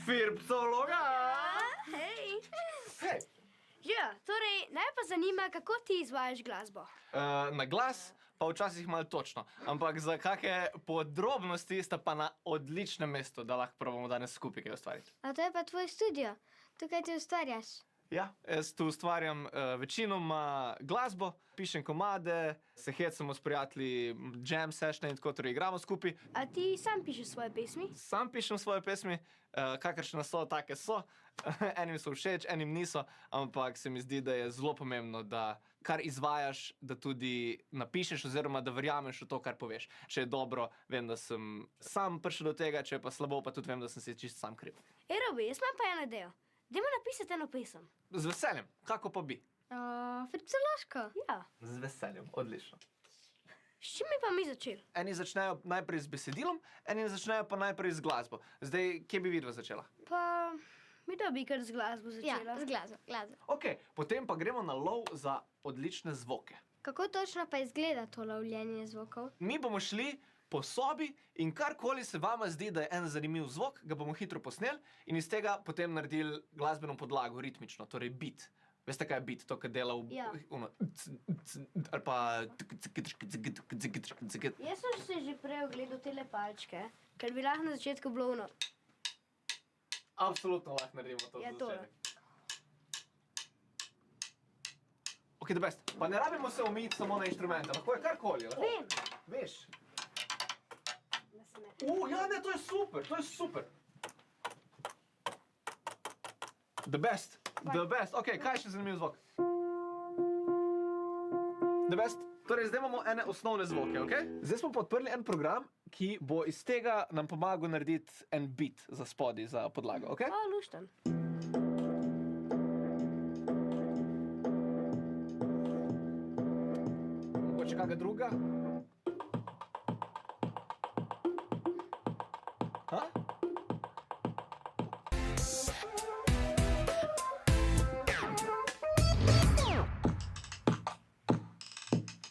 Firpcologa! Hej! Hej! Ja, torej, naj pa zanima, kako ti izvajaš glasbo. Na glas pa včasih malo točno, ampak za kakšne podrobnosti sta pa na odličnem mestu, da lahko probamo danes skupaj kaj ustvariti. A to je pa tvoj studio, tukaj ti ustvarjaš. Ja, jaz tu ustvarjam večinoma glasbo, pišem komade, se hecamo s prijatelji, jam sessione in tako, torej igramo skupaj. A ti sam pišeš svoje pesmi? Sam pišem svoje pesmi, kakršne so, take so. Enim so všeč, enim niso, ampak se mi zdi, da je zelo pomembno, da kar izvajaš, da tudi napišeš oziroma da verjameš v to, kar poveš. Če je dobro, vem, da sem sam prišel do tega, če je pa slabo, pa tudi vem, da sem si čisto sam kriv. Robi, jaz imam pa eno idejo. Dajmo napisati eno pesem. Z veseljem, kako pa bi? Firpcološko. Ja. Z veseljem, odlično. S čim bi pa mi začeli? Eni začnejo najprej z besedilom, eni začnejo pa najprej z glasbo. Zdaj, kje bi vidva začela? Pa mi da bi kar z glasbo Ja, začela. z glasbo. Ok, potem pa gremo na lov za odlične zvoke. Kako točno pa izgleda to lovljenje zvokov? Mi bomo šli po sobi in karkoli se vama zdi, da je en zanimiv zvok, ga bomo hitro posneli in iz tega potem naredili glasbeno podlago, ritmično, torej beat. Veste, kaj je beat? To, kar dela v... Ja. Ali pa... Jaz sem se že prej ogledal tele palčke, ker bi lahko na začetku bilo ono. Absolutno lahko naredimo to Ja, za to. začetek. Ok, the best. Pa ne rabimo se omejiti samo na inštrumente, lahko je karkoli. Lahko. Vem. Veš? Da se ne. Ja, ne, to je super, to je super. The best, the best. Ok, kaj je še zanimiv zvok? The best. Torej, zdaj imamo ene osnovne zvoke, ok? Zdaj smo pa odprli en program, ki bo iz tega nam pomagal narediti en beat za spodaj, za podlago, ok? O, luštan. Mogoče kakega druga? Ha?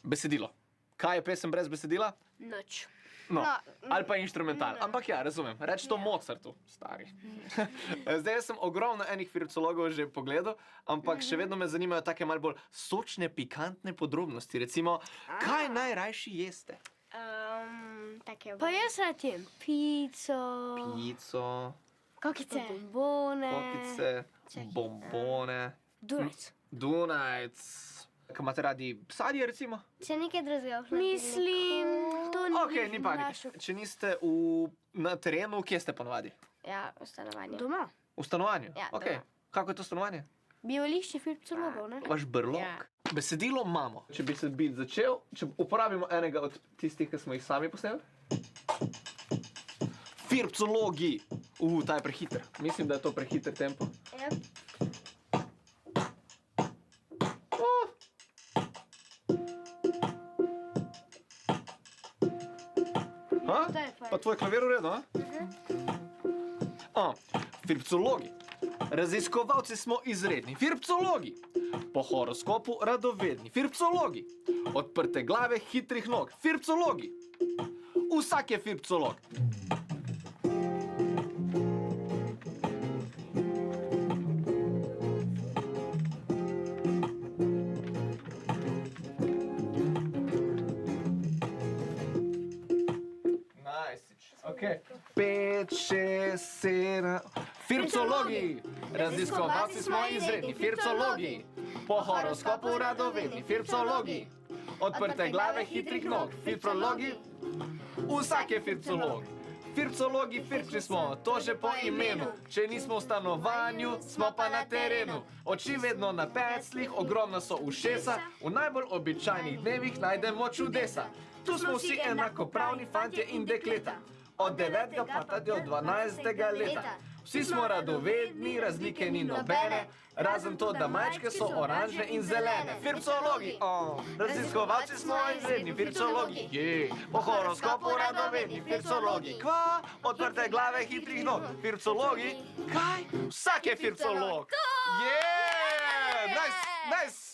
Besedilo. Kaj je pesem brez besedila? Noč. No, ali pa inštrumental. Ampak ja, razumem. Reč to Mozartu, stari. Zdaj jaz sem ogromno enih firpcologov že pogledal, ampak še vedno me zanimajo take malo bolj sočne, pikantne podrobnosti. Recimo, kaj najrajši jeste? Take Pa jaz radim pico, Pico, kokice. bombone, kokice, bombone, Dunajc. Dunajc. Kaj imate radi sadje, recimo? Če nekaj drugega. Mislim, to ni Ok, ni panike. Če niste na terenu, kje ste ponovadi? Ja, v stanovanju. Doma. V stanovanju? Ja, Ok. doma. Kako je to stanovanje? Bivališče firpcologov, ne? Vaš brlog. Ja. Besedilo imamo. Če bi se beat začel, če uporabimo enega od tistih, ki smo jih sami posneli. Firpcologi. Ta je prehiter. Mislim, da je to prehiter tempo. Ja. Ha? To je fajn. Pa tvoj klavir v redu, a? Firpcologi. Raziskovalci smo izredni. Firpcologi. Po horoskopu radovedni. Firpcologi. Odprte glave, hitrih nog. Firpcologi. Vsak je firpcolog. Okay. 5, 6, 7... Firpcologi! Raziskovalci smo izredni. Firpcologi! Po horoskopu radovedni. Firpcologi! Odprte glave, hitrih nog. Firpcologi! Vsak je firpcolog. Firpcologi, firpči smo, to že po imenu. Če nismo v stanovanju, smo pa na terenu. Oči vedno na pecljih, ogromna so ušesa. V najbolj običajnih dnevih najdemo čudesa. Tu smo vsi enakopravni fantje in dekleta. Od 9. pa do 12. leta. Vsi smo radovedni, razlike ni nobene, razen to, da majčke so oranžne in zelene. Firpcologi, raziskovalci smo izredni. Firpcologi, po horoskopu radovedni. Firpcologi, kva, odprte glave, hitrih nog. Firpcologi, kaj? Vsak je firpcolog. Nice, nice.